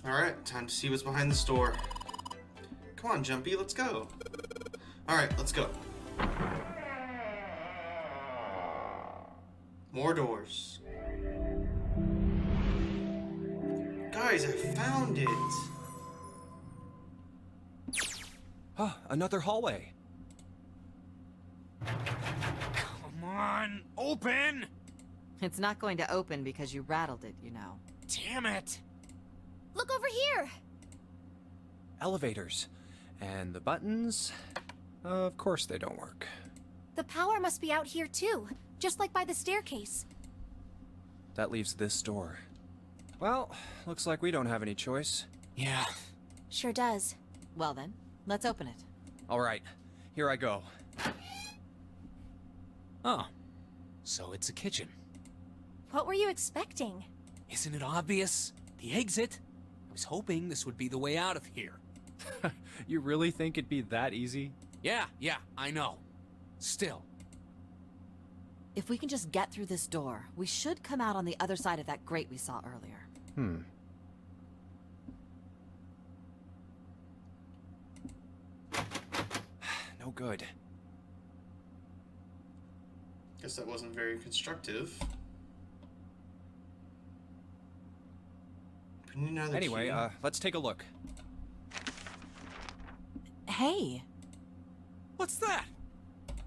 Alright, time to see what's behind this door. Come on, Jumpy, let's go. Alright, let's go. More doors. Guys, I found it! Oh, another hallway. Come on, open! It's not going to open because you rattled it, you know. Damn it! Look over here! Elevators. And the buttons? Of course they don't work. The power must be out here too, just like by the staircase. That leaves this door. Well, looks like we don't have any choice. Yeah. Sure does. Well then, let's open it. All right, here I go. Oh. So it's a kitchen. What were you expecting? Isn't it obvious? The exit? I was hoping this would be the way out of here. You really think it'd be that easy? Yeah, I know. Still. If we can just get through this door, we should come out on the other side of that grate we saw earlier. No good. Guess that wasn't very constructive. Anyway, let's take a look. Hey! What's that?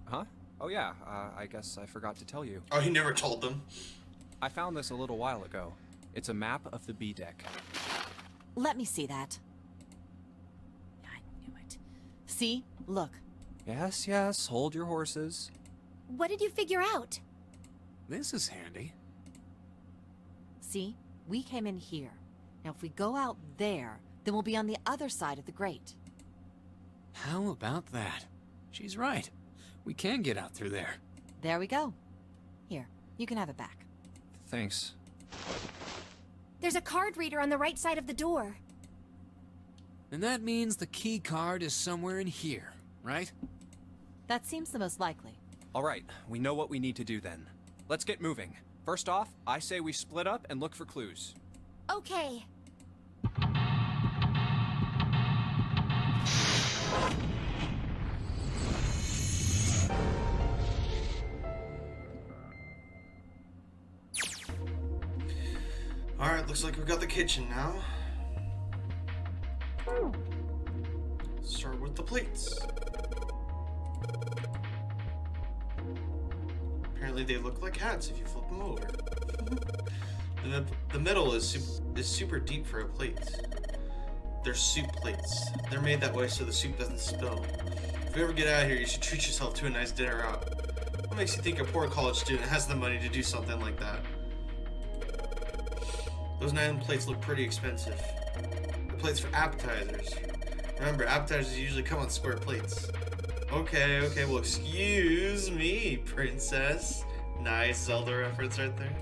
Huh? Oh yeah, I guess I forgot to tell you. Oh, he never told them. I found this a little while ago. It's a map of the B deck. Let me see that. I knew it. See? Look. Yes, hold your horses. What did you figure out? This is handy. See? We came in here. Now if we go out there, then we'll be on the other side of the grate. How about that? She's right. We can get out through there. There we go. Here, you can have it back. Thanks. There's a card reader on the right side of the door. And that means the key card is somewhere in here, right? That seems the most likely. All right, we know what we need to do then. Let's get moving. First off, I say we split up and look for clues. Okay. Alright, looks like we've got the kitchen now. Start with the plates. Apparently they look like hats if you flip them over. The middle is super deep for a plate. They're soup plates. They're made that way so the soup doesn't spill. If you ever get out of here, you should treat yourself to a nice dinner out. What makes you think a poor college student has the money to do something like that? Those 9 plates look pretty expensive. The plates for appetizers. Remember, appetizers usually come on square plates. Okay, well excuse me, princess. Nice Zelda reference right there.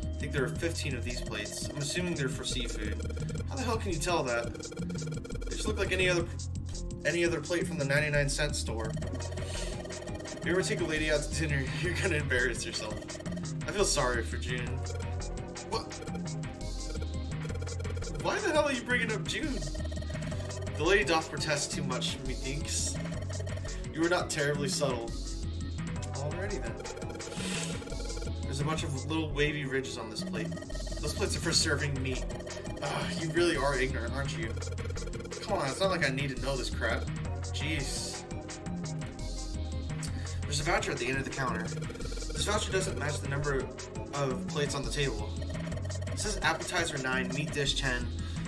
I think there are 15 of these plates. I'm assuming they're for seafood. How the hell can you tell that? They just look like any other plate from the 99-cent store. If you ever take a lady out to dinner, you're gonna embarrass yourself. I feel sorry for June. What? Why the hell are you bringing up June? The lady doth protest too much, methinks. You were not terribly subtle. Alrighty then. There's a bunch of little wavy ridges on this plate. Those plates are for serving meat. You really are ignorant, aren't you? Come on, it's not like I need to know this crap. Jeez. There's a voucher at the end of the counter. This voucher doesn't match the number of plates on the table. It says appetizer 9, meat dish 10,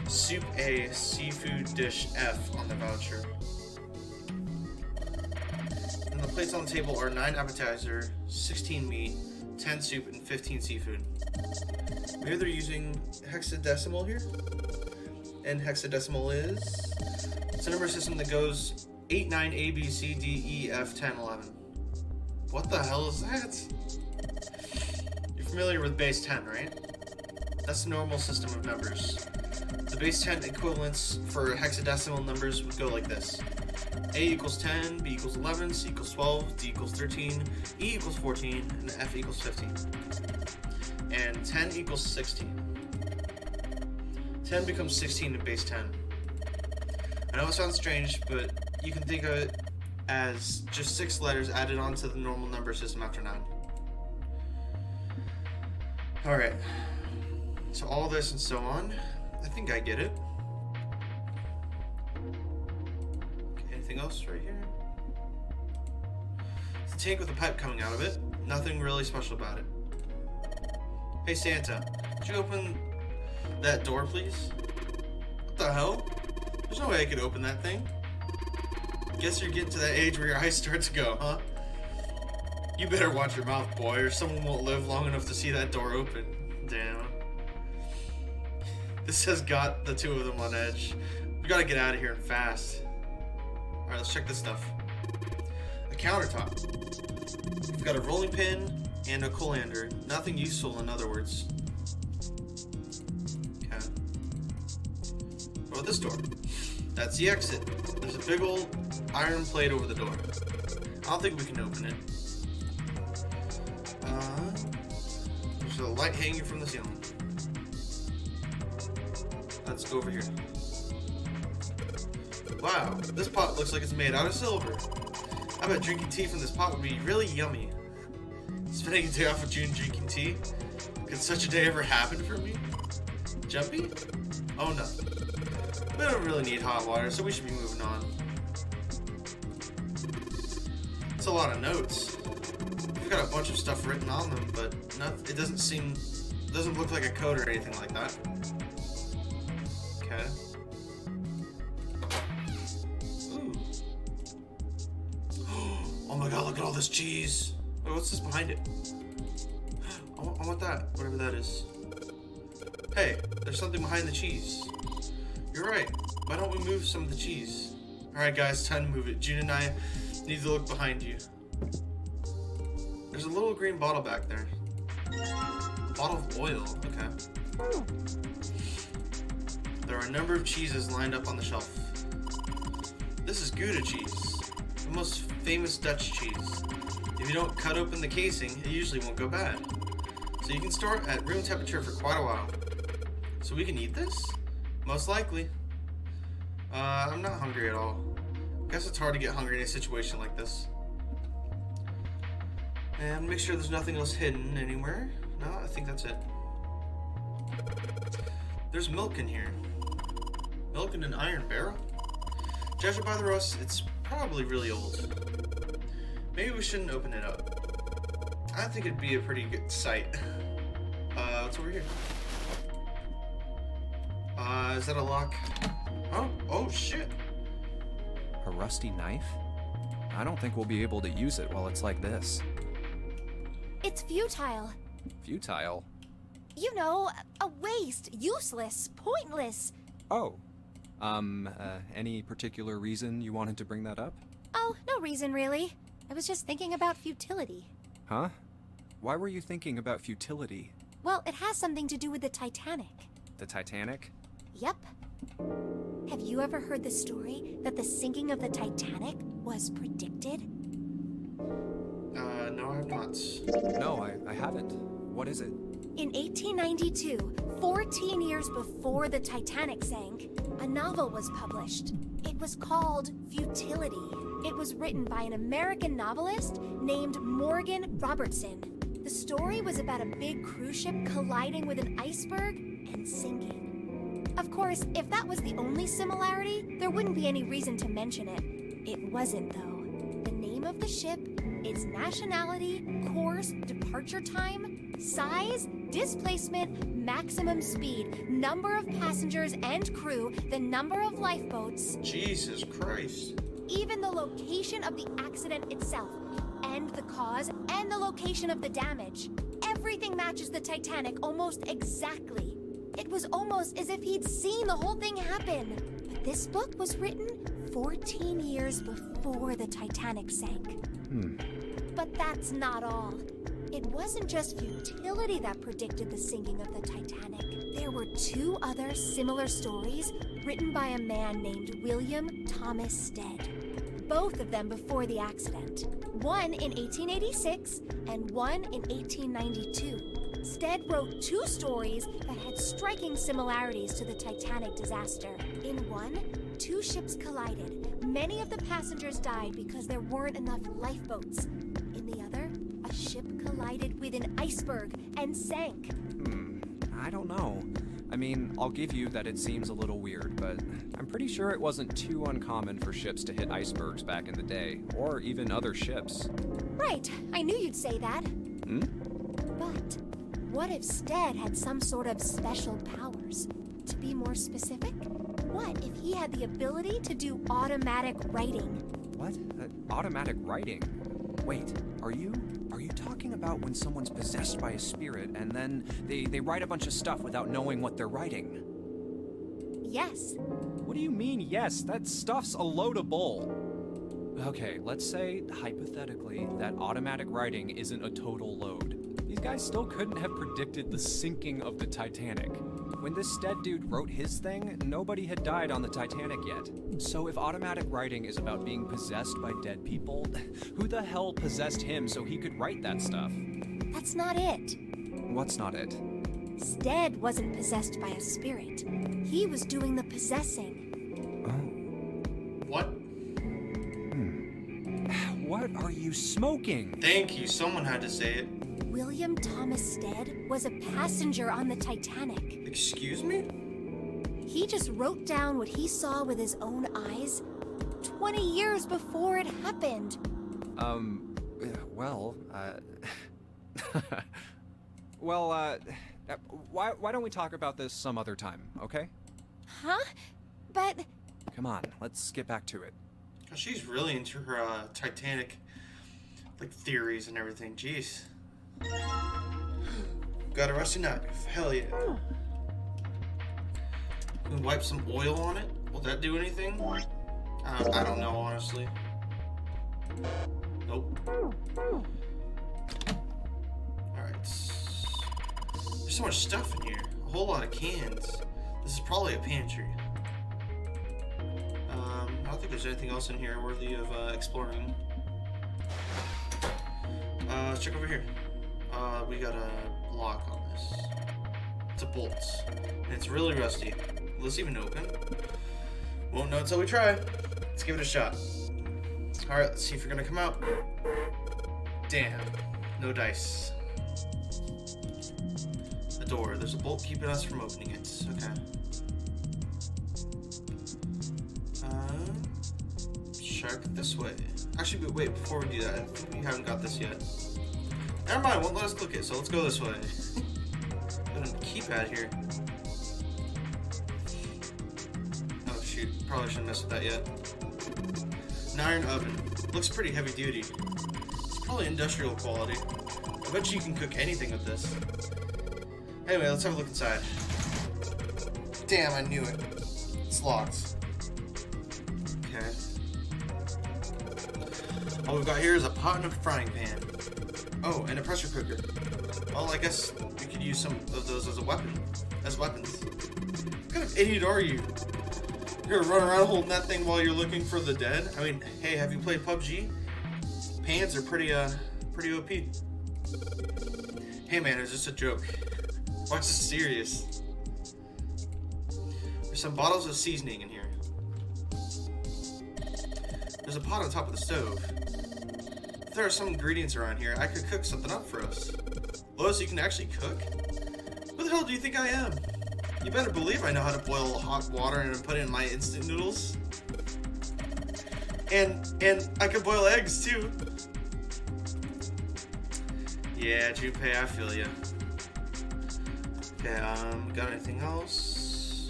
soup A, seafood dish F on the voucher. And the plates on the table are 9 appetizer, 16 meat, 10 soup, and 15 seafood. Maybe they're using hexadecimal here? And hexadecimal is... It's a number system that goes 8, 9, A, B, C, D, E, F, 10, 11. What the hell is that? You're familiar with base 10, right? That's the normal system of numbers. The base 10 equivalents for hexadecimal numbers would go like this. A equals 10, B equals 11, C equals 12, D equals 13, E equals 14, and F equals 15. And 10 equals 16. 10 becomes 16 in base 10. I know it sounds strange, but you can think of it as just 6 letters added onto the normal number system after 9. Alright. So all this and so on. I think I get it. Okay, anything else right here? It's a tank with a pipe coming out of it. Nothing really special about it. Hey Santa, could you open that door, please? What the hell? There's no way I could open that thing. Guess you're getting to that age where your eyes start to go, huh? You better watch your mouth, boy, or someone won't live long enough to see that door open. Damn. This has got the two of them on edge. We gotta get out of here and fast. Alright, let's check this stuff. A countertop. We've got a rolling pin and a colander. Nothing useful, in other words. Okay. What about this door? That's the exit. There's a big old iron plate over the door. I don't think we can open it. There's a light hanging from the ceiling. Let's go over here. Wow, this pot looks like it's made out of silver. I bet drinking tea from this pot would be really yummy. Spending a day off of June drinking tea? Could such a day ever happen for me? Jumpy? Oh no. We don't really need hot water, so we should be moving on. It's a lot of notes. We've got a bunch of stuff written on them, but it doesn't look like a code or anything like that. Okay. Ooh. Oh my god, look at all this cheese. Wait, what's this behind it? I want that, whatever that is. Hey, there's something behind the cheese. You're right. Why don't we move some of the cheese? Alright guys, time to move it. June and I need to look behind you. There's a little green bottle back there. A bottle of oil, okay. There are a number of cheeses lined up on the shelf. This is Gouda cheese, the most famous Dutch cheese. If you don't cut open the casing, it usually won't go bad. So you can store it at room temperature for quite a while. So we can eat this? Most likely. I'm not hungry at all. Guess it's hard to get hungry in a situation like this. And make sure there's nothing else hidden anywhere. No, I think that's it. There's milk in here. Milk in an iron barrel? Judging by the rust, it's probably really old. Maybe we shouldn't open it up. I think it'd be a pretty good sight. What's over here? Is that a lock? Oh shit. A rusty knife? I don't think we'll be able to use it while it's like this. It's futile. Futile? You know, a waste, useless, pointless. Oh. Any particular reason you wanted to bring that up? Oh, no reason really. I was just thinking about futility. Huh? Why were you thinking about futility? Well, it has something to do with the Titanic. The Titanic? Yep. Have you ever heard the story that the sinking of the Titanic was predicted? No, I have not. No, I haven't. What is it? In 1892, 14 years before the Titanic sank, a novel was published. It was called Futility. It was written by an American novelist named Morgan Robertson. The story was about a big cruise ship colliding with an iceberg and sinking. Of course, if that was the only similarity, there wouldn't be any reason to mention it. It wasn't, though. The name of the ship, its nationality, course, departure time, size, displacement, maximum speed, number of passengers and crew, the number of lifeboats, Jesus Christ. even the location of the accident itself, and the cause, and the location of the damage. Everything matches the Titanic almost exactly. It was almost as if he'd seen the whole thing happen. But this book was written 14 years before the Titanic sank. But that's not all. It wasn't just futility that predicted the sinking of the Titanic. There were two other similar stories written by a man named William Thomas Stead. Both of them before the accident. One in 1886 and one in 1892. Stead wrote 2 stories that had striking similarities to the Titanic disaster. In one, 2 ships collided. Many of the passengers died because there weren't enough lifeboats. In the other, a ship collided with an iceberg and sank. I don't know. I mean, I'll give you that it seems a little weird, but I'm pretty sure it wasn't too uncommon for ships to hit icebergs back in the day, or even other ships. Right, I knew you'd say that. But what if Stead had some sort of special powers? To be more specific, what if he had the ability to do automatic writing? What? Automatic writing? Wait, are you talking about when someone's possessed by a spirit and then they write a bunch of stuff without knowing what they're writing? Yes. What do you mean, yes? That stuff's a load of bull. Okay, let's say, hypothetically, that automatic writing isn't a total load. These guys still couldn't have predicted the sinking of the Titanic. When this Stead dude wrote his thing, nobody had died on the Titanic yet. So if automatic writing is about being possessed by dead people, who the hell possessed him so he could write that stuff? That's not it. What's not it? Stead wasn't possessed by a spirit. He was doing the possessing. What? What are you smoking? Thank you. Someone had to say it. William Thomas Stead was a passenger on the Titanic. Excuse me? He just wrote down what he saw with his own eyes 20 years before it happened. Well, why don't we talk about this some other time, okay? Huh? But Come on, let's get back to it. She's really into her Titanic like theories and everything. Jeez. Got a rusty knife. Hell yeah. Can we wipe some oil on it? Will that do anything? I don't know, honestly. Nope. Alright. There's so much stuff in here. A whole lot of cans. This is probably a pantry. I don't think there's anything else in here worthy of exploring. Let's check over here. We got a lock on this. It's a bolt. And it's really rusty. Will this even open? Won't know until we try. Let's give it a shot. Alright, let's see if you're gonna come out. Damn. No dice. A door. There's a bolt keeping us from opening it. Okay. Check this way. Actually, wait, before we do that, I think we haven't got this yet. Never mind, won't let us click it, so let's go this way. Got a keypad here. Oh shoot, probably shouldn't mess with that yet. An iron oven. Looks pretty heavy duty. It's probably industrial quality. I bet you can cook anything with this. Anyway, let's have a look inside. Damn, I knew it. It's locked. Okay. All we've got here is a pot and a frying pan. Oh, and a pressure cooker. Well, I guess we could use some of those as a weapon. As weapons. What kind of idiot are you? You're gonna run around holding that thing while you're looking for the dead? I mean, hey, have you played PUBG? Pans are pretty OP. Hey man, it's just a joke. Why is this serious? There's some bottles of seasoning in here. There's a pot on top of the stove. If there are some ingredients around here, I could cook something up for us. Lois, you can actually cook? Who the hell do you think I am? You better believe I know how to boil hot water and put it in my instant noodles. And I can boil eggs too. Yeah, Junpei, I feel ya. Okay, got anything else?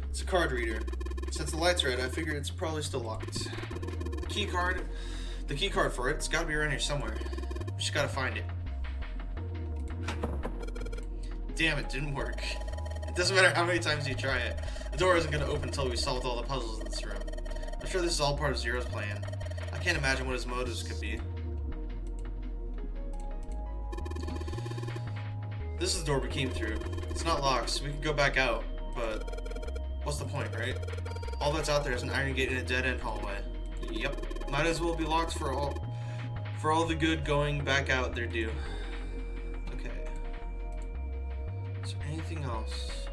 It's a card reader. Since the light's red, I figured it's probably still locked. Key card. The key card for it's gotta be around here somewhere. We just gotta find it. Damn, it didn't work. It doesn't matter how many times you try it. The door isn't gonna open until we solved all the puzzles in this room. I'm sure this is all part of Zero's plan. I can't imagine what his motives could be. This is the door we came through. It's not locked, so we can go back out, but what's the point, right? All that's out there is an iron gate in a dead-end hallway. Yep. Might as well be locked for For all the good going back out there due. Okay. Is there anything else?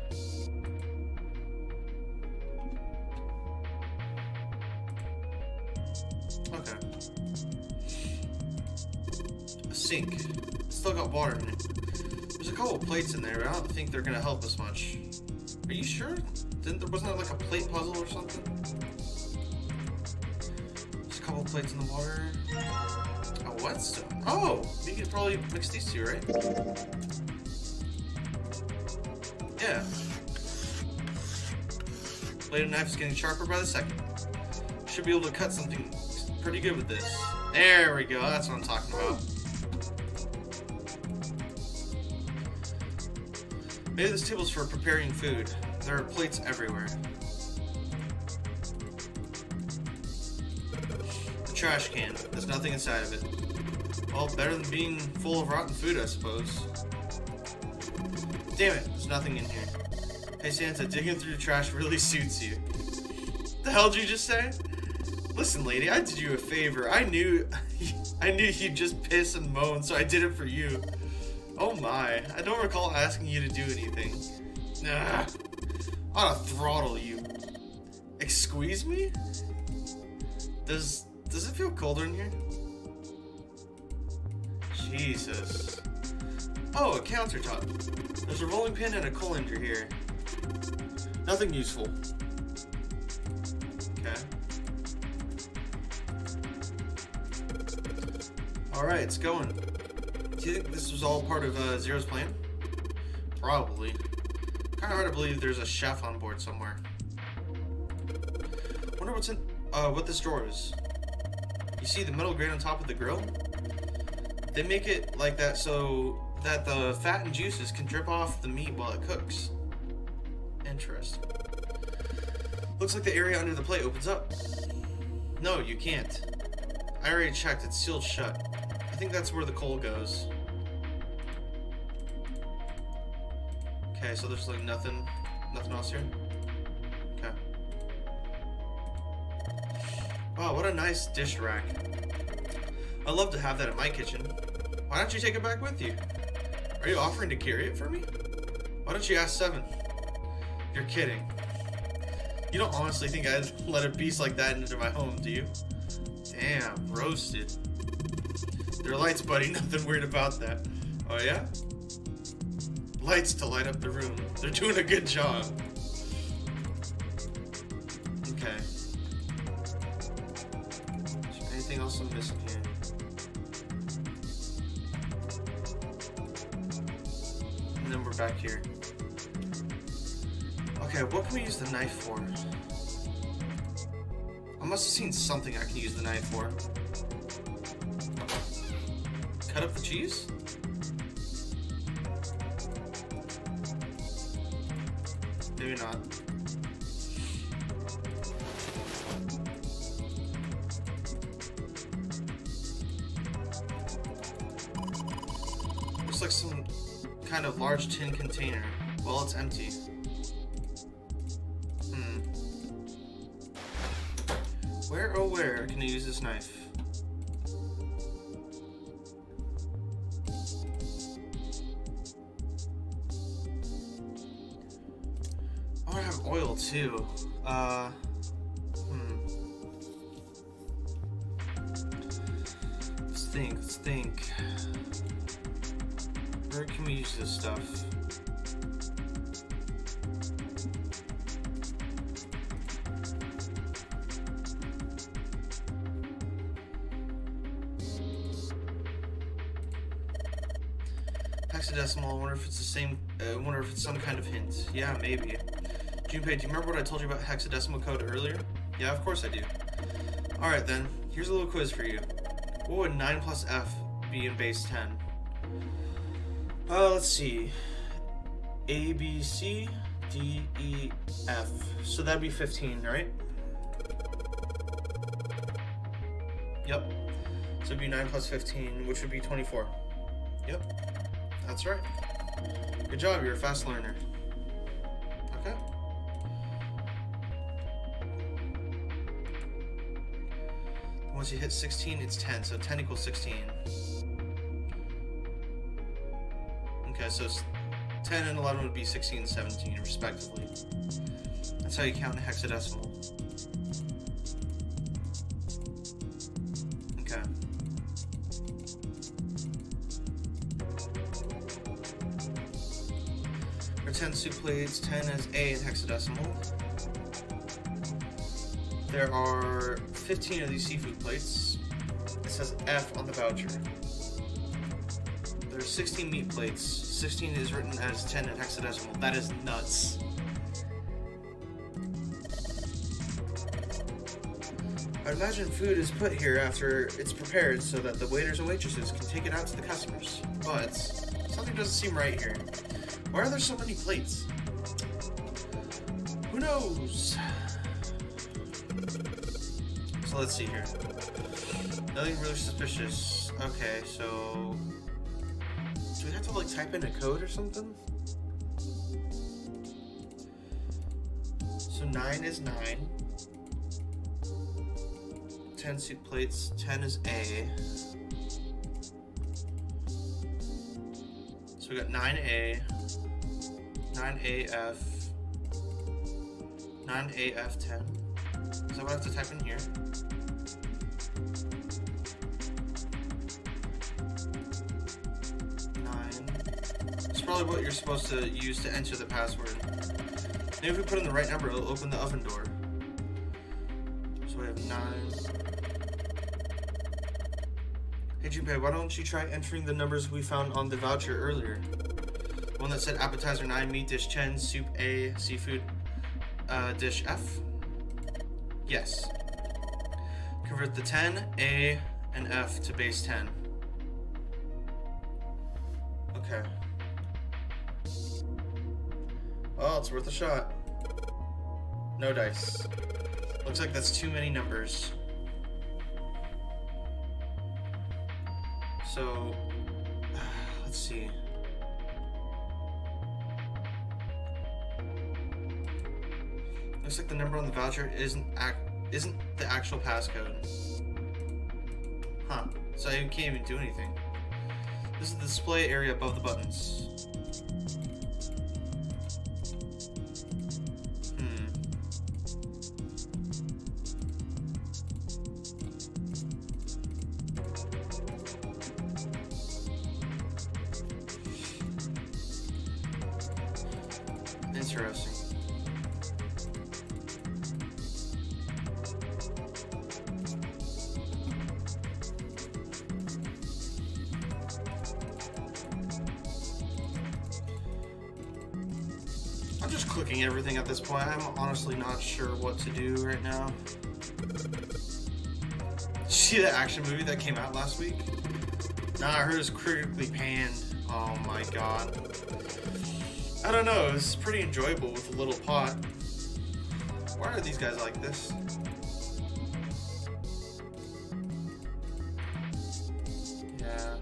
Okay. A sink. Still got water in it. There's a couple of plates in there, but I don't think they're gonna help us much. Are you sure? Wasn't there like a plate puzzle or something? There's a couple of plates in the water. A whetstone. Oh! We could probably mix these two, right? Yeah. Blade and knife is getting sharper by the second. Should be able to cut something pretty good with this. There we go. That's what I'm talking about. Maybe this table's for preparing food. There are plates everywhere. A trash can. There's nothing inside of it. Well, better than being full of rotten food, I suppose. Damn it, there's nothing in here. Hey Santa, digging through the trash really suits you. The hell did you just say? Listen, lady, I did you a favor. I knew you'd just piss and moan, so I did it for you. Oh my, I don't recall asking you to do anything. Nah, I ought to throttle you. Squeeze me? Does it feel colder in here? Jesus. Oh, a countertop. There's a rolling pin and a colander here. Nothing useful. Okay. Alright, it's going. Do you think this was all part of Zero's plan? Probably. Kinda hard to believe there's a chef on board somewhere. Wonder what's in what this drawer is. You see the metal grate on top of the grill? They make it like that so that the fat and juices can drip off the meat while it cooks. Interesting. Looks like the area under the plate opens up. No, you can't. I already checked, it's sealed shut. I think that's where the coal goes. Okay, so there's like nothing else here? Okay. Wow, what a nice dish rack. I'd love to have that in my kitchen. Why don't you take it back with you? Are you offering to carry it for me? Why don't you ask Seven? You're kidding. You don't honestly think I'd let a beast like that into my home, do you? Damn, roasted. There are lights, buddy. Nothing weird about that. Oh, yeah? Lights to light up the room. They're doing a good job. Okay. Is there anything else I'm missing here? And then we're back here. Okay, what can we use the knife for? I must have seen something I can use the knife for. Cut up the cheese? Maybe not. Looks like some kind of large tin container. Well, it's empty. Where, oh where, can I use this knife? Oh, I have oil too. Let's think. Where can we use this stuff? Hexadecimal, I wonder if it's the same, I wonder if it's some kind of hint. Yeah, maybe. Junpei, do you remember what I told you about hexadecimal code earlier? Yeah, of course I do. Alright then, here's a little quiz for you. What would 9 plus F be in base 10? Let's see. A, B, C, D, E, F. So that'd be 15, right? Yep. So it'd be 9 plus 15, which would be 24. Yep. That's right. Good job, you're a fast learner. Okay. Once you hit 16, it's 10, so 10 equals 16. Okay, so 10 and 11 would be 16 and 17, respectively. That's how you count in hexadecimal. Okay. There are 10 soup plates, 10 as A in hexadecimal. There are 15 of these seafood plates. It says F on the voucher. There are 16 meat plates. 16 is written as 10 in hexadecimal. That is nuts. I imagine food is put here after it's prepared so that the waiters and waitresses can take it out to the customers. But something doesn't seem right here. Why are there so many plates? Who knows? So let's see here. Nothing really suspicious. Okay, so do we have to like type in a code or something? So 9 is 9. 10 soup plates, 10 is A. So we got 9A, 9AF, 9AF10. Is that what I have to type in here? It's probably what you're supposed to use to enter the password. Maybe if we put in the right number, it'll open the oven door. So we have 9. Hey Junpei, why don't you try entering the numbers we found on the voucher earlier? The one that said appetizer 9, meat dish 10, soup A, seafood dish F? Yes. Convert the 10, A, and F to base 10. Okay. Well, it's worth a shot. No dice. Looks like that's too many numbers. So, let's see. Looks like the number on the voucher isn't the actual passcode. Huh. So I can't even do anything. This is the display area above the buttons. Interesting. I'm just clicking everything at this point. I'm honestly not sure what to do right now. Did you see that action movie that came out last week? Nah, I heard it was critically panned. Oh my god. I don't know, it's pretty enjoyable with a little pot. Why are these guys like this? Yeah.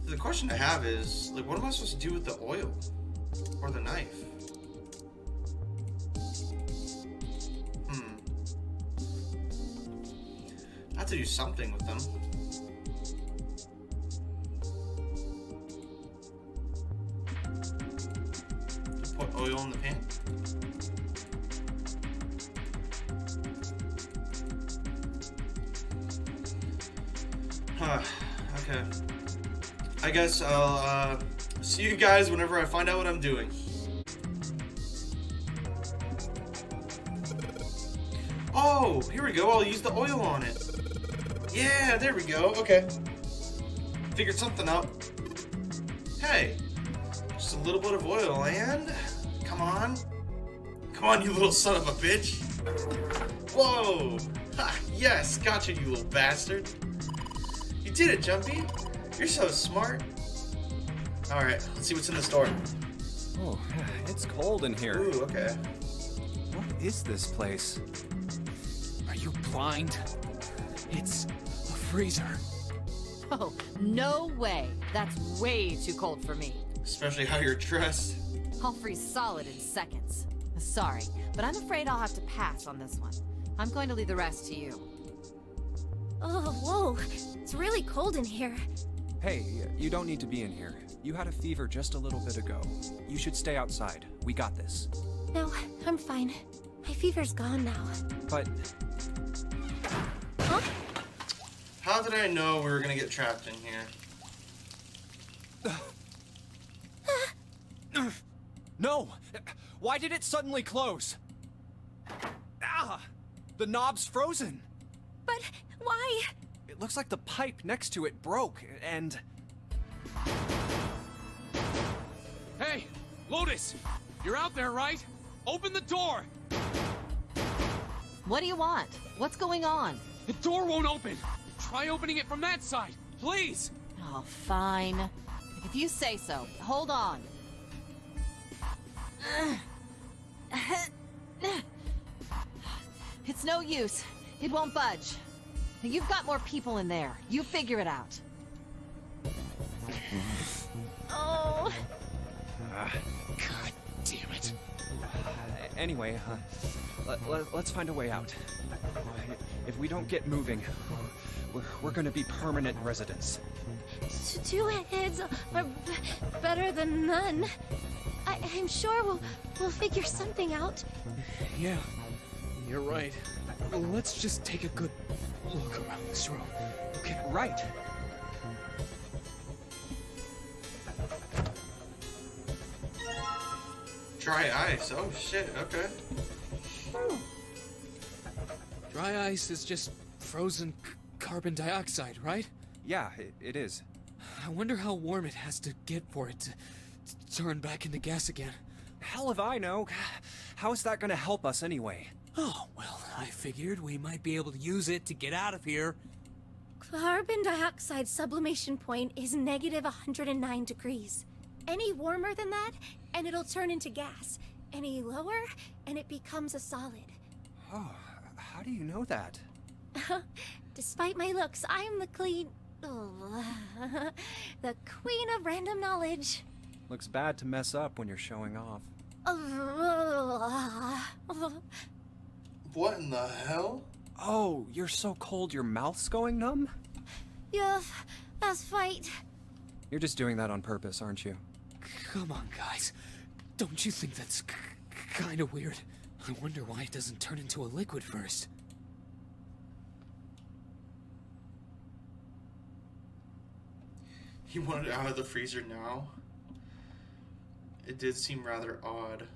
The question I have is, like, what am I supposed to do with the oil? Or the knife? I have to do something with them. Put oil in the pan. Okay. I guess I'll see you guys whenever I find out what I'm doing. Oh, here we go. I'll use the oil on it. Yeah, there we go. Okay. Figured something out. Hey, just a little bit of oil and... Come on. Come on, you little son of a bitch. Whoa. Ha, yes, gotcha, you little bastard. You did it, Jumpy. You're so smart. Alright, let's see what's in the store. Oh, it's cold in here. Ooh, okay. What is this place? Are you blind? It's a freezer. Oh, no way. That's way too cold for me. Especially how you're dressed. I'll freeze solid in seconds. Sorry, but I'm afraid I'll have to pass on this one. I'm going to leave the rest to you. Oh, whoa. It's really cold in here. Hey, you don't need to be in here. You had a fever just a little bit ago. You should stay outside. We got this. No, I'm fine. My fever's gone now. But Huh? How did I know we were gonna get trapped in here? no! Why did it suddenly close? Ah! The knob's frozen. But why? It looks like the pipe next to it broke, and... Hey, Lotus! You're out there, right? Open the door! What do you want? What's going on? The door won't open! Try opening it from that side, please! Oh, fine. If you say so. Hold on. It's no use. It won't budge. You've got more people in there. You figure it out. Oh. God damn it. Anyway, let's find a way out. If we don't get moving, we're gonna be permanent residents. Two heads are better than none. I'm sure we'll figure something out. Yeah, you're right. Let's just take a good look around this room. Okay, right. Dry ice. Oh shit. Okay. Dry ice is just frozen carbon dioxide, right? Yeah, it is. I wonder how warm it has to get for it to turn back into gas again. Hell if I know. How is that gonna help us anyway? Oh, well, I figured we might be able to use it to get out of here. Carbon dioxide sublimation point is negative 109 degrees. Any warmer than that, and it'll turn into gas. Any lower, and it becomes a solid. Oh, how do you know that? Despite my looks, I'm the the queen of random knowledge. Looks bad to mess up when you're showing off. What in the hell? Oh, you're so cold your mouth's going numb? Yes, that's right. You're just doing that on purpose, aren't you? Come on, guys. Don't you think that's kind of weird? I wonder why it doesn't turn into a liquid first. You want it out of the freezer now? It did seem rather odd.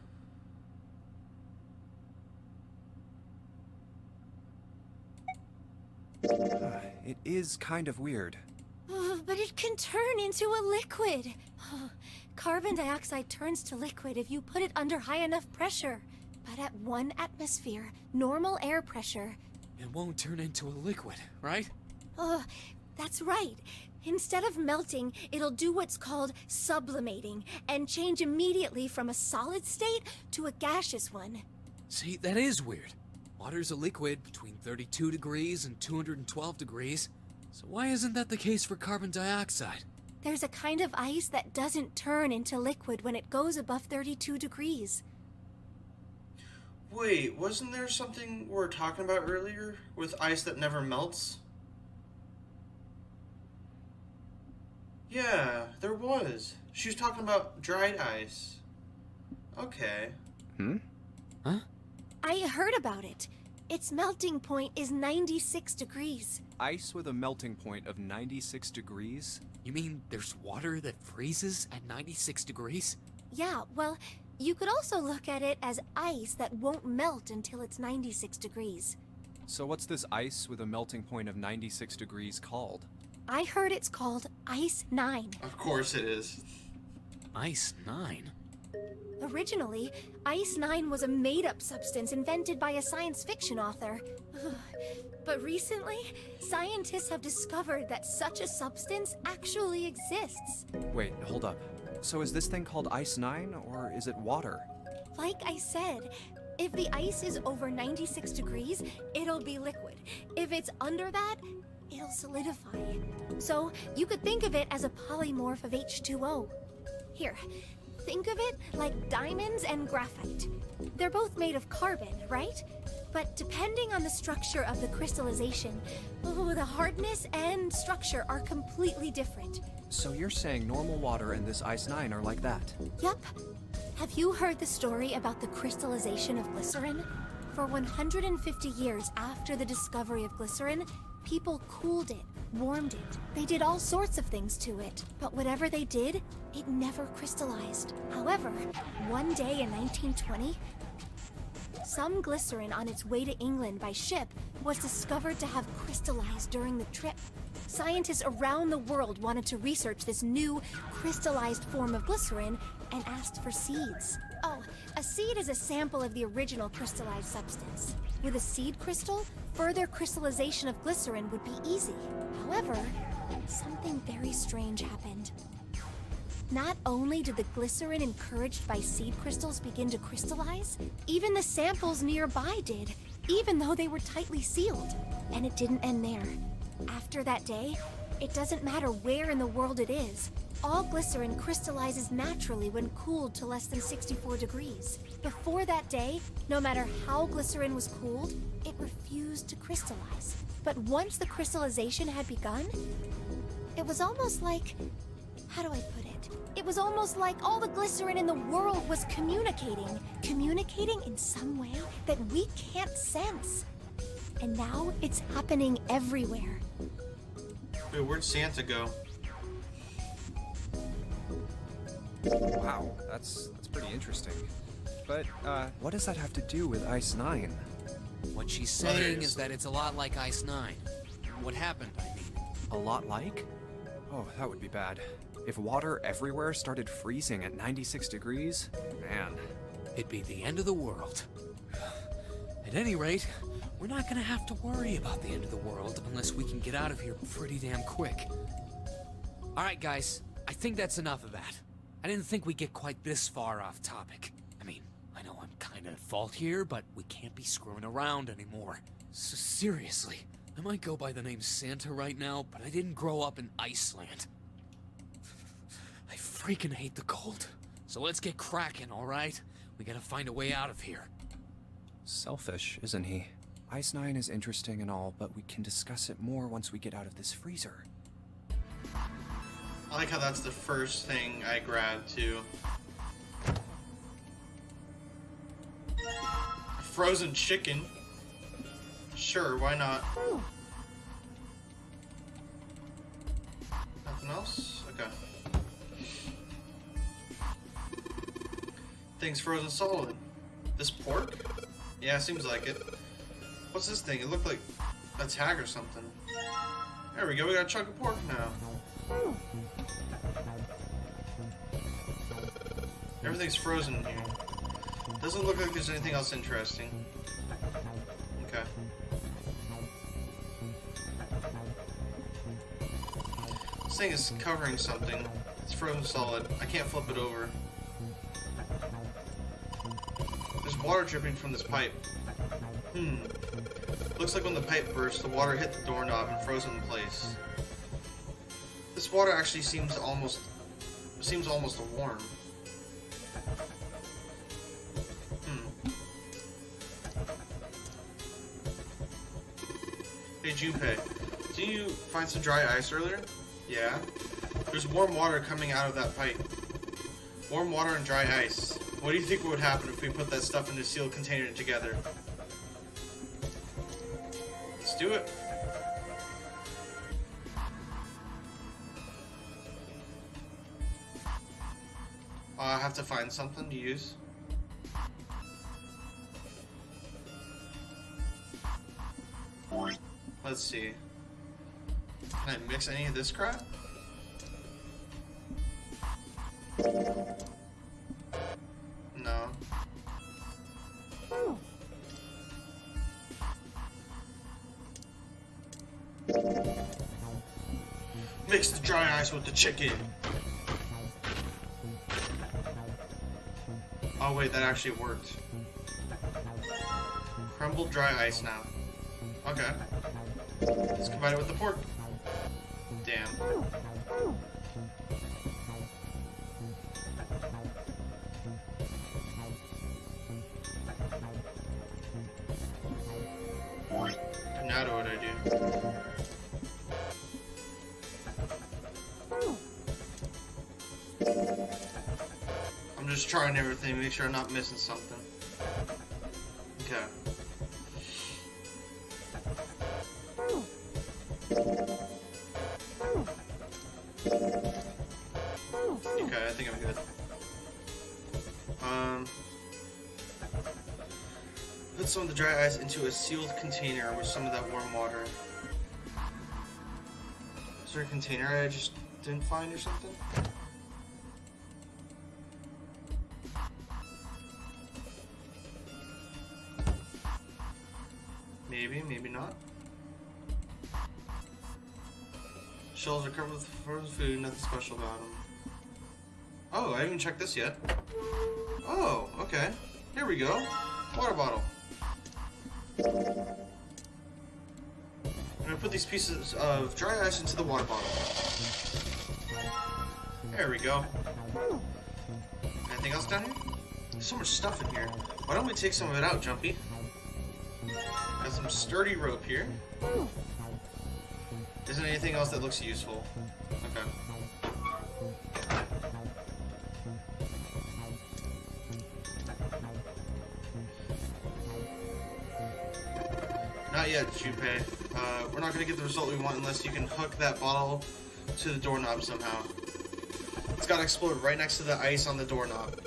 It is kind of weird. But it can turn into a liquid. Carbon dioxide turns to liquid if you put it under high enough pressure. But at 1 atmosphere, normal air pressure... It won't turn into a liquid, right? That's right. Instead of melting, it'll do what's called sublimating and change immediately from a solid state to a gaseous one. See, that is weird. Water's a liquid between 32 degrees and 212 degrees. So why isn't that the case for carbon dioxide? There's a kind of ice that doesn't turn into liquid when it goes above 32 degrees. Wait, wasn't there something we were talking about earlier with ice that never melts? Yeah, there was. She was talking about dried ice. Okay. Huh? I heard about it. Its melting point is 96 degrees. Ice with a melting point of 96 degrees? You mean there's water that freezes at 96 degrees? Yeah, well, you could also look at it as ice that won't melt until it's 96 degrees. So what's this ice with a melting point of 96 degrees called? I heard it's called Ice 9. Of course it is. Ice 9? Originally, Ice 9 was a made-up substance invented by a science fiction author. But recently, scientists have discovered that such a substance actually exists. Wait, hold up. So is this thing called Ice 9, or is it water? Like I said, if the ice is over 96 degrees, it'll be liquid. If it's under that, it'll solidify. So you could think of it as a polymorph of H2O. Here, think of it like diamonds and graphite. They're both made of carbon, right? But depending on the structure of the crystallization, the hardness and structure are completely different. So you're saying normal water and this Ice 9 are like that? Yup. Have you heard the story about the crystallization of glycerin? For 150 years after the discovery of glycerin, people cooled it, warmed it. They did all sorts of things to it, but whatever they did, it never crystallized. However, one day in 1920, some glycerin on its way to England by ship was discovered to have crystallized during the trip. Scientists around the world wanted to research this new crystallized form of glycerin and asked for seeds. Oh, a seed is a sample of the original crystallized substance. With a seed crystal, further crystallization of glycerin would be easy. However, something very strange happened. Not only did the glycerin encouraged by seed crystals begin to crystallize, even the samples nearby did, even though they were tightly sealed. And it didn't end there. After that day, it doesn't matter where in the world it is. All glycerin crystallizes naturally when cooled to less than 64 degrees. Before that day, no matter how glycerin was cooled, it refused to crystallize. But once the crystallization had begun, it was almost like... how do I put it? It was almost like all the glycerin in the world was communicating. Communicating in some way that we can't sense. And now it's happening everywhere. Wait, where'd Santa go? Wow, that's pretty interesting. But, what does that have to do with Ice 9? What she's Oh, there it saying is. is that it's a lot like Ice 9. What happened, I mean. A lot like? Oh, that would be bad. If water everywhere started freezing at 96 degrees, man. It'd be the end of the world. At any rate, we're not gonna have to worry about the end of the world unless we can get out of here pretty damn quick. Alright guys, I think that's enough of that. I didn't think we'd get quite this far off topic. I mean, I know I'm kinda at fault here, but we can't be screwing around anymore. So seriously, I might go by the name Santa right now, but I didn't grow up in Iceland. I freaking hate the cold. So let's get cracking, alright? We gotta find a way out of here. Selfish, isn't he? Ice 9 is interesting and all, but we can discuss it more once we get out of this freezer. I like how that's the first thing I grabbed too. Frozen chicken. Sure, why not? Nothing else? Okay. Thing's frozen solid. This pork? Yeah, seems like it. What's this thing? It looked like a tag or something. There we go, we got a chunk of pork now. Everything's frozen in here. Doesn't look like there's anything else interesting. Okay. This thing is covering something. It's frozen solid. I can't flip it over. There's water dripping from this pipe. Looks like when the pipe burst, the water hit the doorknob and froze it in place. This water actually seems almost warm. Hey Junpei, did you find some dry ice earlier? Yeah. There's warm water coming out of that pipe. Warm water and dry ice. What do you think would happen if we put that stuff in a sealed container together? Let's do it. I have to find something to use. Let's see. Can I mix any of this crap? No. Mix the dry ice with the chicken. Oh wait, that actually worked. Crumbled dry ice now. Okay. Let's combine it with the pork. Damn. just trying everything, make sure I'm not missing something. Okay. Okay, I think I'm good. Put some of the dry ice into a sealed container with some of that warm water. Is there a container I just didn't find or something? Maybe, maybe not. Shells are covered with frozen food, nothing special about them. Oh, I haven't checked this yet. Oh, okay. Here we go. Water bottle. I'm gonna put these pieces of dry ice into the water bottle. There we go. Anything else down here? There's so much stuff in here. Why don't we take some of it out, Jumpy? Got some sturdy rope here. Isn't anything else that looks useful? Okay. Not yet, Junpei. We're not gonna get the result we want unless you can hook that bottle to the doorknob somehow. It's gotta explode right next to the ice on the doorknob.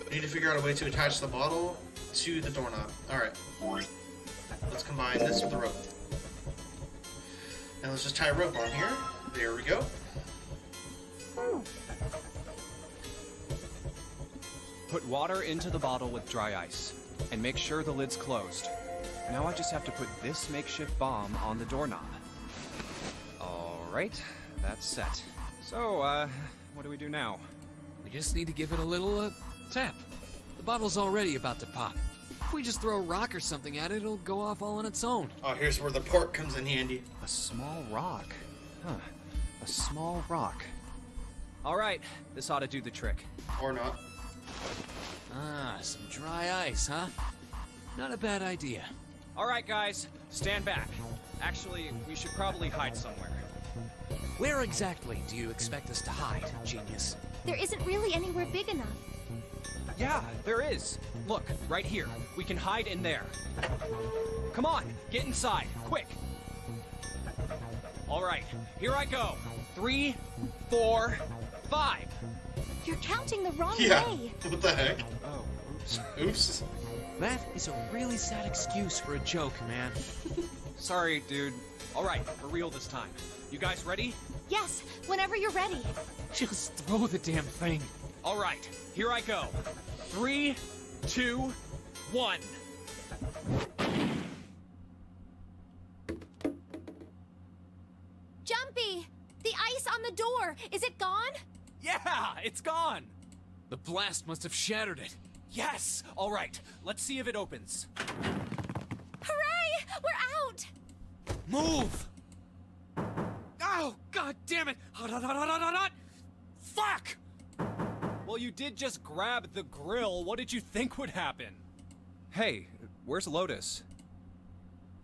We need to figure out a way to attach the bottle to the doorknob. Alright. Let's combine this with the rope. And let's just tie a rope on here. There we go. Put water into the bottle with dry ice, and make sure the lid's closed. Now I just have to put this makeshift bomb on the doorknob. Alright, that's set. So, what do we do now? We just need to give it a little, tap. The bottle's already about to pop. If we just throw a rock or something at it, it'll go off all on its own. Oh, here's where the pork comes in handy. A small rock. Huh. A small rock. Alright, this ought to do the trick. Or not. Ah, some dry ice, huh? Not a bad idea. Alright, guys, stand back. Actually, we should probably hide somewhere. Where exactly do you expect us to hide, genius? There isn't really anywhere big enough. Yeah, there is. Look, right here. We can hide in there. Come on, get inside, quick. Alright, here I go. 3, 4, 5. You're counting the wrong Yeah. way. What the heck? Oh, oops. Oops. That is a really sad excuse for a joke, man. Sorry, dude. Alright, for real this time. You guys ready? Yes, whenever you're ready. Just throw the damn thing. Alright, here I go. 3, 2, 1. Jumpy! The ice on the door! Is it gone? Yeah, it's gone. The blast must have shattered it. Yes! Alright, let's see if it opens. Hooray! We're out! Move! Oh, god damn it! Hot, hot, hot, hot, hot, hot, hot! Fuck! Well, you did just grab the grill. What did you think would happen? Hey, where's Lotus?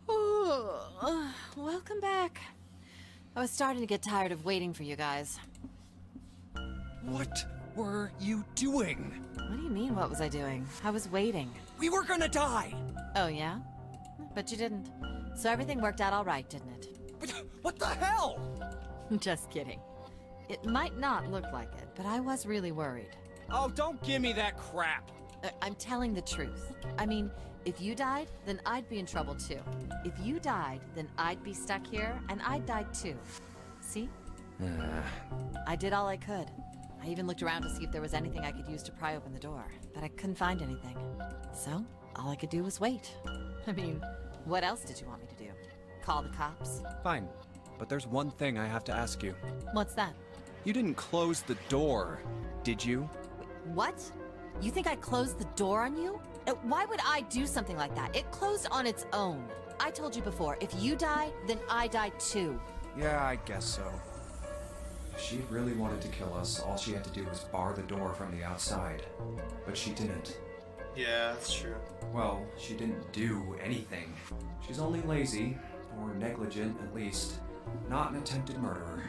Welcome back. I was starting to get tired of waiting for you guys. What were you doing? What do you mean, what was I doing? I was waiting. We were gonna die! Oh, yeah? But you didn't. So everything worked out all right, didn't it? What the hell? Just kidding. It might not look like it, but I was really worried. Oh, don't give me that crap. I'm telling the truth. I mean, if you died, then I'd be in trouble too. If you died, then I'd be stuck here, and I'd die too. See? I did all I could. I even looked around to see if there was anything I could use to pry open the door, but I couldn't find anything. So, all I could do was wait. I mean, what else did you want me to do? Call the cops? Fine, but there's one thing I have to ask you. What's that? You didn't close the door, did you? What? You think I closed the door on you? Why would I do something like that? It closed on its own. I told you before, if you die, then I die too. Yeah, I guess so. If she really wanted to kill us, all she had to do was bar the door from the outside. But she didn't. Yeah, that's true. Well, she didn't do anything. She's only lazy, or negligent at least, not an attempted murderer.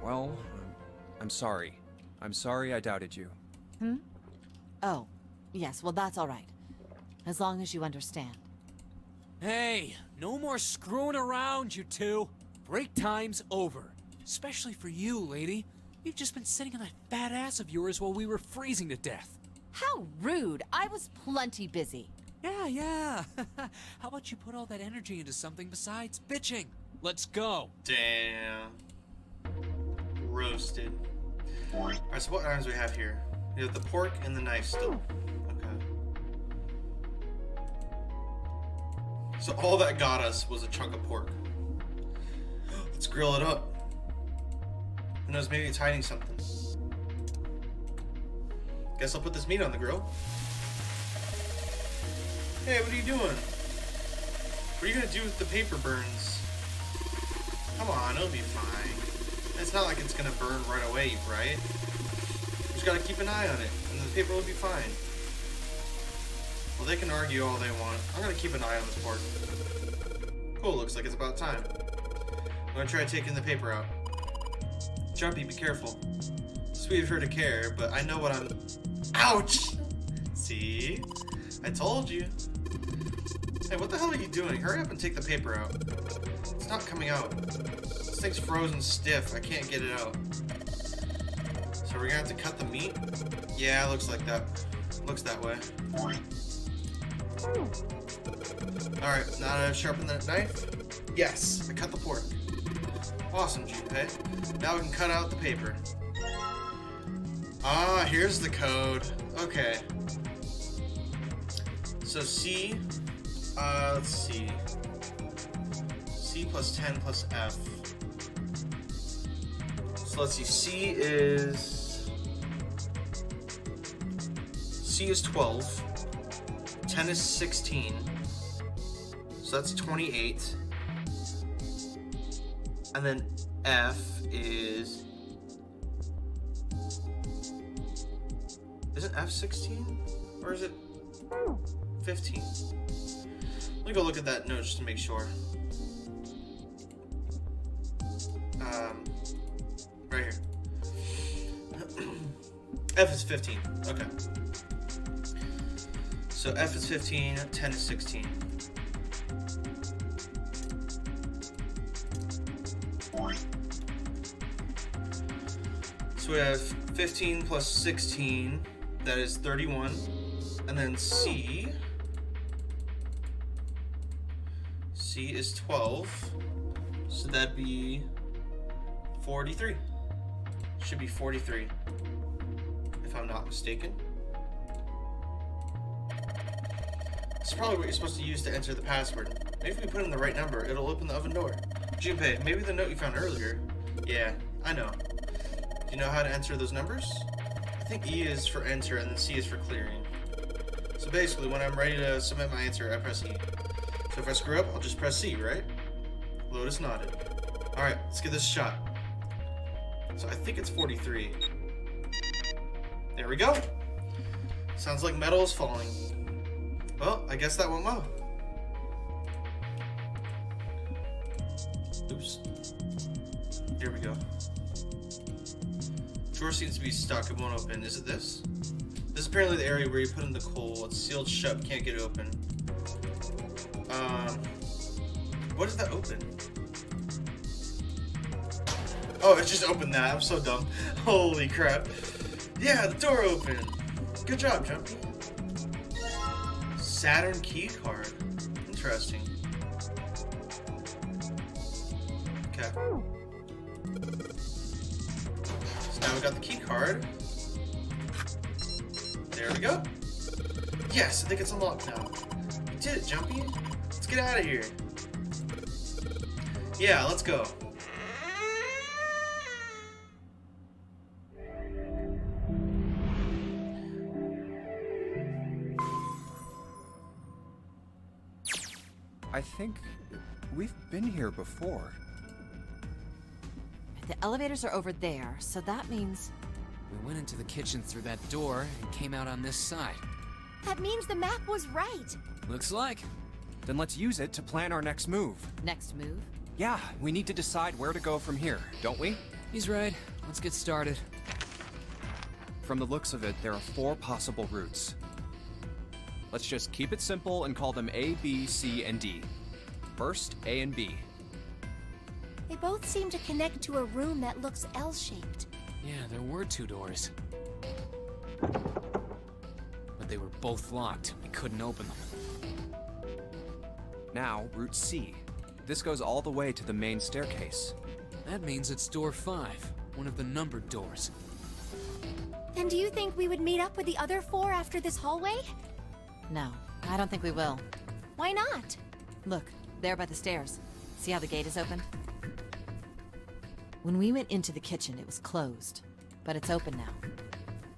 Well, I'm sorry. I'm sorry I doubted you. Oh, yes, well, that's all right. As long as you understand. Hey, no more screwing around, you two. Break time's over. Especially for you, lady. You've just been sitting on that fat ass of yours while we were freezing to death. How rude! I was plenty busy. Yeah. How about you put all that energy into something besides bitching? Let's go. Damn. Roasted. Alright, so what items do we have here? We have the pork and the knife still. Okay. So all that got us was a chunk of pork. Let's grill it up. Who knows, maybe it's hiding something. Guess I'll put this meat on the grill. Hey, what are you doing? What are you gonna do with the paper burns? Come on, it'll be fine. It's not like it's gonna burn right away, right? You just gotta keep an eye on it, and the paper will be fine. Well, they can argue all they want. I'm gonna keep an eye on this pork. Cool, looks like it's about time. I'm gonna try taking the paper out. Jumpy, be careful. Sweet of her to care, but I know what I'm... Ouch! See? I told you. Hey, what the hell are you doing? Hurry up and take the paper out. It's not coming out. This thing's frozen stiff. I can't get it out. So we're gonna have to cut the meat? Yeah, looks like that. Looks that way. Alright, now that I've sharpened that knife. Yes, I cut the pork. Awesome, Junpei. Now we can cut out the paper. Ah, here's the code. Okay. So C, let's see. C plus 10 plus F. So let's see, C is 12, 10 is 16, so that's 28, and then F is, isn't F 16, or is it 15? Let me go look at that note just to make sure. Right here. F is 15. Okay. So F is 15, 10 is 16. So we have 15 plus 16, that is 31. And then C is 12, so that'd be 43. Should be 43, if I'm not mistaken. It's probably what you're supposed to use to enter the password. Maybe if we put in the right number, it'll open the oven door. Junpei, maybe the note you found earlier. Yeah, I know. Do you know how to enter those numbers? I think E is for enter and then C is for clearing. So basically, when I'm ready to submit my answer, I press E. So if I screw up, I'll just press C, right? Lotus nodded. Alright, let's give this a shot. So I think it's 43. There we go. Sounds like metal is falling. Well, I guess that went well. Oops. Here we go. Drawer seems to be stuck. It won't open. Is it this? This is apparently the area where you put in the coal. It's sealed shut. Can't get it open. What does that open? Oh, it just opened that. I'm so dumb. Holy crap. Yeah, the door opened. Good job, Jumpy. Saturn key card. Interesting. Okay. So now we got the key card. There we go. Yes, I think it's unlocked now. We did it, Jumpy. Let's get out of here. Yeah, let's go. I think we've been here before. The elevators are over there, so that means... We went into the kitchen through that door and came out on this side. That means the map was right. Looks like. Then let's use it to plan our next move. Next move? Yeah, we need to decide where to go from here, don't we? He's right. Let's get started. From the looks of it, there are 4 possible routes. Let's just keep it simple and call them A, B, C, and D. First, A and B. They both seem to connect to a room that looks L-shaped. Yeah, there were 2 doors. But they were both locked. We couldn't open them. Now, Route C. This goes all the way to the main staircase. That means it's door 5, one of the numbered doors. Then do you think we would meet up with the other 4 after this hallway? No, I don't think we will. Why not? Look, there by the stairs. See how the gate is open? When we went into the kitchen, it was closed. But it's open now.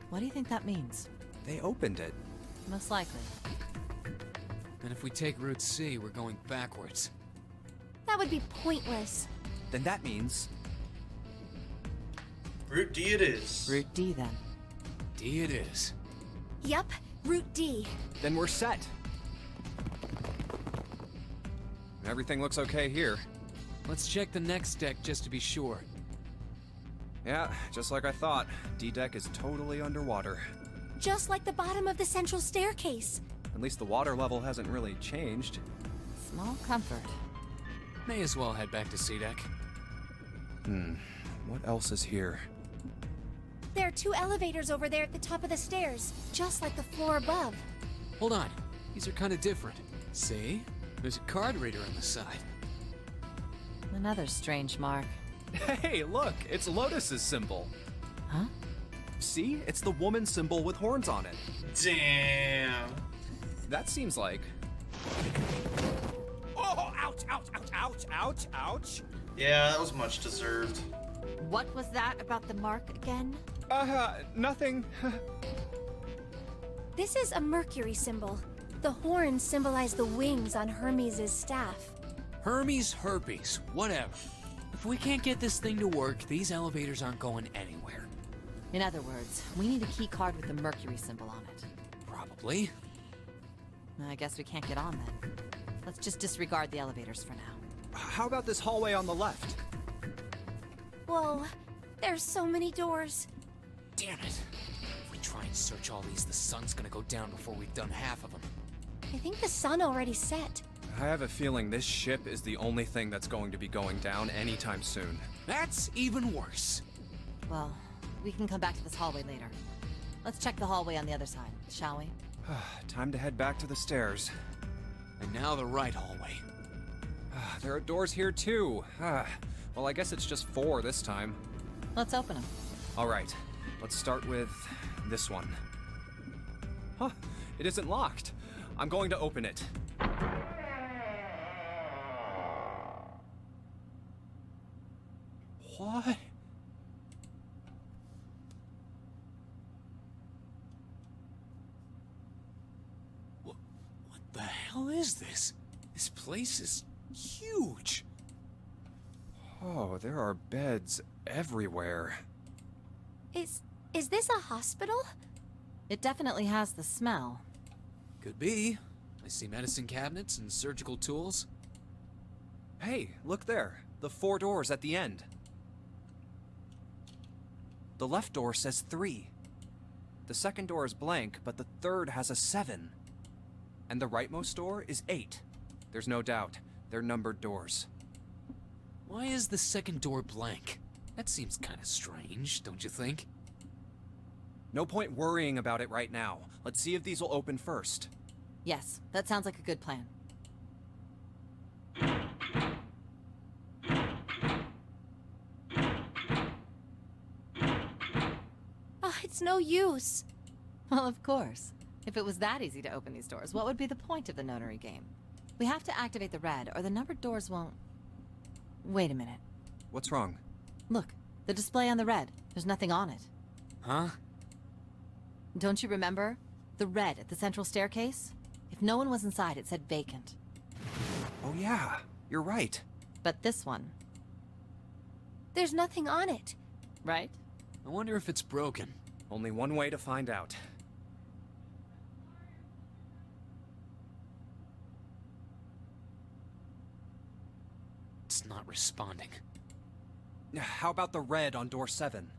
What do you think that means? They opened it. Most likely. And if we take Route C, we're going backwards. That would be pointless. Then that means... Route D it is. Route D, then. D it is. Yup, Route D. Then we're set. Everything looks okay here. Let's check the next deck just to be sure. Yeah, just like I thought. D-Deck is totally underwater. Just like the bottom of the central staircase. At least the water level hasn't really changed. Small comfort. May as well head back to C-Deck. What else is here? There are 2 elevators over there at the top of the stairs, just like the floor above. Hold on. These are kind of different. See? There's a card reader on the side. Another strange mark. Hey, look! It's Lotus's symbol. Huh? See? It's the woman symbol with horns on it. Damn. That seems like... Oh, ouch, ouch, ouch, ouch, ouch, ouch! Yeah, that was much deserved. What was that about the mark again? Nothing. This is a Mercury symbol. The horns symbolize the wings on Hermes' staff. Hermes, herpes, whatever. If we can't get this thing to work, these elevators aren't going anywhere. In other words, we need a key card with the Mercury symbol on it. Probably. I guess we can't get on then. Let's just disregard the elevators for now. How about this hallway on the left? Whoa, there's so many doors. Damn it. If we try and search all these, the sun's gonna go down before we've done half of them. I think the sun already set. I have a feeling this ship is the only thing that's going to be going down anytime soon. That's even worse. Well, we can come back to this hallway later. Let's check the hallway on the other side, shall we? Time to head back to the stairs. And now the right hallway. There are doors here too. Well, I guess it's just 4 this time. Let's open them. All right, let's start with this one. Huh, it isn't locked. I'm going to open it. What? What the hell is this? This place is huge. Oh, there are beds everywhere. Is this a hospital? It definitely has the smell. Could be. I see medicine cabinets and surgical tools. Hey, look there. The 4 doors at the end. The left door says 3. The second door is blank, but the third has a 7. And the rightmost door is 8. There's no doubt. They're numbered doors. Why is the second door blank? That seems kind of strange, don't you think? No point worrying about it right now. Let's see if these will open first. Yes, that sounds like a good plan. Oh, it's no use. Well, of course. If it was that easy to open these doors, what would be the point of the notary game? We have to activate the red, or the numbered doors won't... Wait a minute. What's wrong? Look, the display on the red. There's nothing on it. Huh? Don't you remember? The red at the central staircase? If no one was inside, it said vacant. Oh yeah, you're right. But this one, There's nothing on it. right? I wonder if it's broken. Only one way to find out. It's not responding. How about the red on door 7?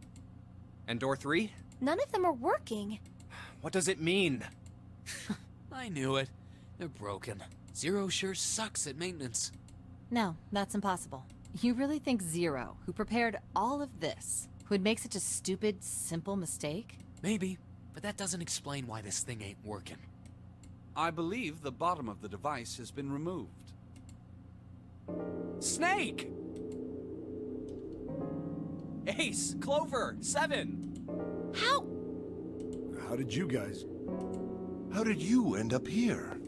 And door 3? none of them are working. What does it mean? I knew it. They're broken. Zero sure sucks at maintenance. No, that's impossible. You really think Zero, who prepared all of this, would make such a stupid, simple mistake? Maybe, but that doesn't explain why this thing ain't working. I believe the bottom of the device has been removed. Snake! Ace, Clover, Seven. How? How did you guys... How did you end up here?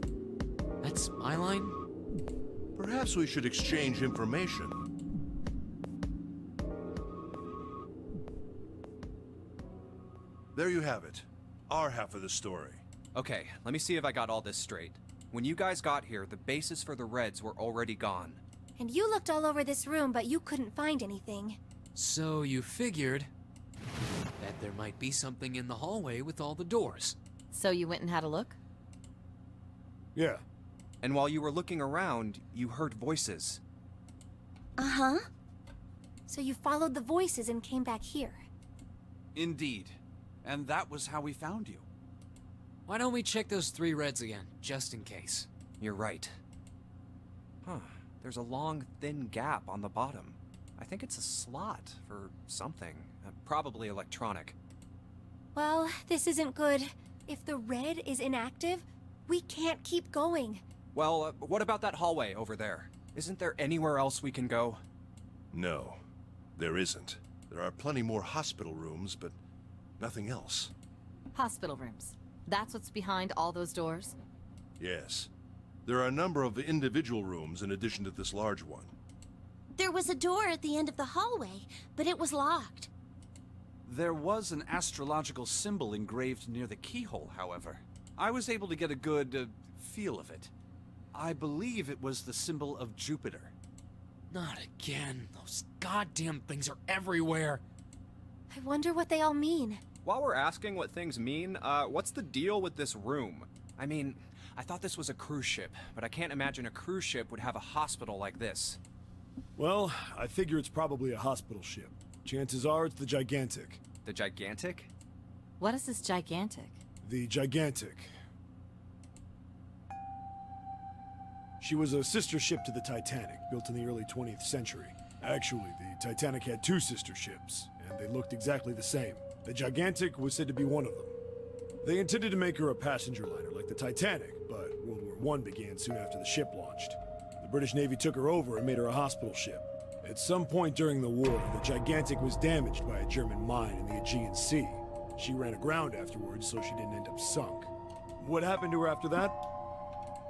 That's my line? Perhaps we should exchange information. There you have it. Our half of the story. Okay, let me see if I got all this straight. When you guys got here, the bases for the Reds were already gone. And you looked all over this room, but you couldn't find anything. So you figured that there might be something in the hallway with all the doors. So you went and had a look? Yeah. And while you were looking around, you heard voices. Uh-huh. So you followed the voices and came back here. Indeed. And that was how we found you. Why don't we check those 3 Reds again, just in case? You're right. Huh. There's a long, thin gap on the bottom. I think it's a slot for something. Probably electronic. Well, this isn't good. If the red is inactive, we can't keep going. Well, what about that hallway over there? Isn't there anywhere else we can go? No, there isn't. There are plenty more hospital rooms, but nothing else. Hospital rooms. That's what's behind all those doors? Yes. There are a number of individual rooms in addition to this large one. There was a door at the end of the hallway, but it was locked. There was an astrological symbol engraved near the keyhole, however. I was able to get a good feel of it. I believe it was the symbol of Jupiter. Not again. Those goddamn things are everywhere. I wonder what they all mean. While we're asking what things mean, what's the deal with this room? I mean, I thought this was a cruise ship, but I can't imagine a cruise ship would have a hospital like this. Well, I figure it's probably a hospital ship. Chances are it's the Gigantic. The Gigantic? What is this Gigantic? The Gigantic. She was a sister ship to the Titanic, built in the early 20th century. Actually, the Titanic had 2 sister ships, and they looked exactly the same. The Gigantic was said to be one of them. They intended to make her a passenger liner like the Titanic, but World War I began soon after the ship launched. The British Navy took her over and made her a hospital ship. At some point during the war, the Gigantic was damaged by a German mine in the Aegean Sea. She ran aground afterwards, so she didn't end up sunk. What happened to her after that?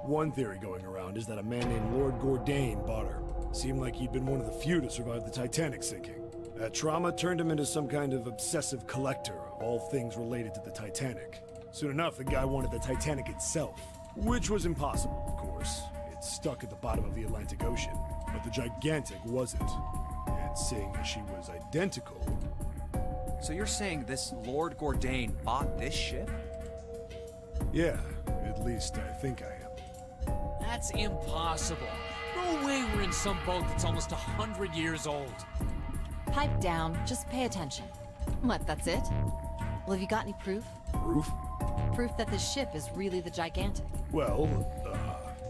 One theory going around is that a man named Lord Gordain bought her. Seemed like he'd been one of the few to survive the Titanic sinking. That trauma turned him into some kind of obsessive collector of all things related to the Titanic. Soon enough, the guy wanted the Titanic itself, which was impossible, of course. It's stuck at the bottom of the Atlantic Ocean, but the Gigantic wasn't. And seeing as she was identical... So you're saying this Lord Gordain bought this ship? Yeah, at least I think I am. That's impossible. No way we're in some boat that's almost 100 years old. Pipe down, just pay attention. What, that's it? Well, have you got any proof? Proof? Proof that this ship is really the Gigantic. Well,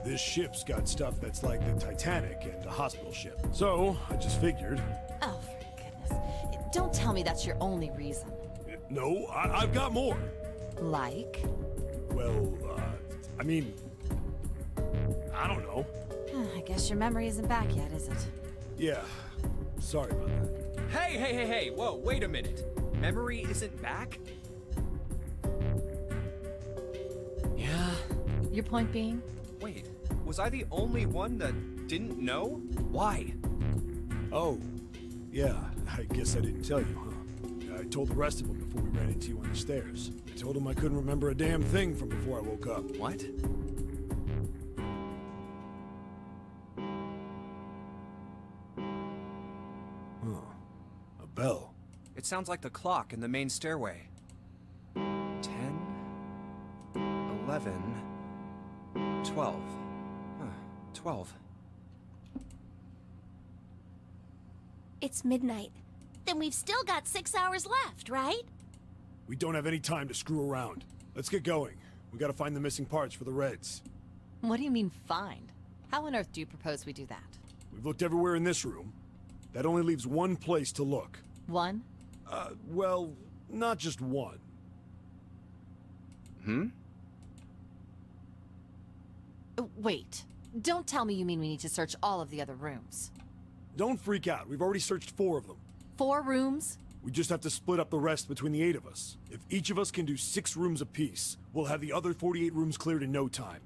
this ship's got stuff that's like the Titanic and a hospital ship. So, I just figured... Oh, for goodness. Don't tell me that's your only reason. No, I've got more. Like? Well, I mean... I don't know. I guess your memory isn't back yet, is it? Yeah, sorry about that. Hey, whoa, wait a minute. Memory isn't back? Yeah. Your point being? Wait, was I the only one that didn't know? Why? Oh, yeah, I guess I didn't tell you, huh? I told the rest of them before we ran into you on the stairs. I told them I couldn't remember a damn thing from before I woke up. What? Huh. A bell. It sounds like the clock in the main stairway. 10, 11, 12. Huh, 12. It's midnight. Then we've still got 6 hours left, right? We don't have any time to screw around. Let's get going. We gotta find the missing parts for the Reds. What do you mean, find? How on earth do you propose we do that? We've looked everywhere in this room. That only leaves one place to look. One? Well, not just one. Wait. Don't tell me you mean we need to search all of the other rooms. Don't freak out. We've already searched 4 of them. 4 rooms? We just have to split up the rest between the 8 of us. If each of us can do 6 rooms apiece, we'll have the other 48 rooms cleared in no time.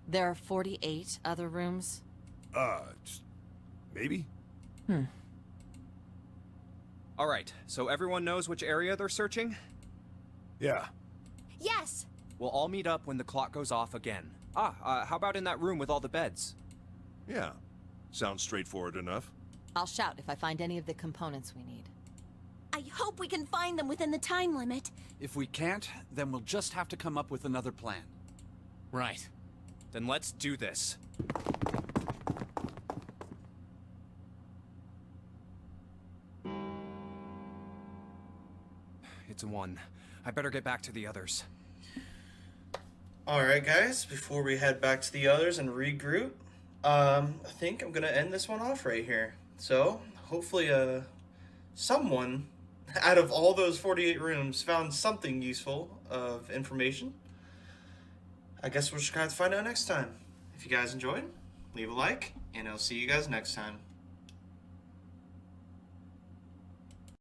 There are 48 other rooms? Maybe? Alright, so everyone knows which area they're searching? Yeah. Yes! We'll all meet up when the clock goes off again. How about in that room with all the beds? Yeah. Sounds straightforward enough. I'll shout if I find any of the components we need. I hope we can find them within the time limit. If we can't, then we'll just have to come up with another plan. Right. Then let's do this. It's a 1. I better get back to the others. Alright guys, before we head back to the others and regroup, I think I'm gonna end this one off right here. So, hopefully someone out of all those 48 rooms found something useful of information. I guess we're just gonna have to find out next time. If you guys enjoyed, leave a like, and I'll see you guys next time.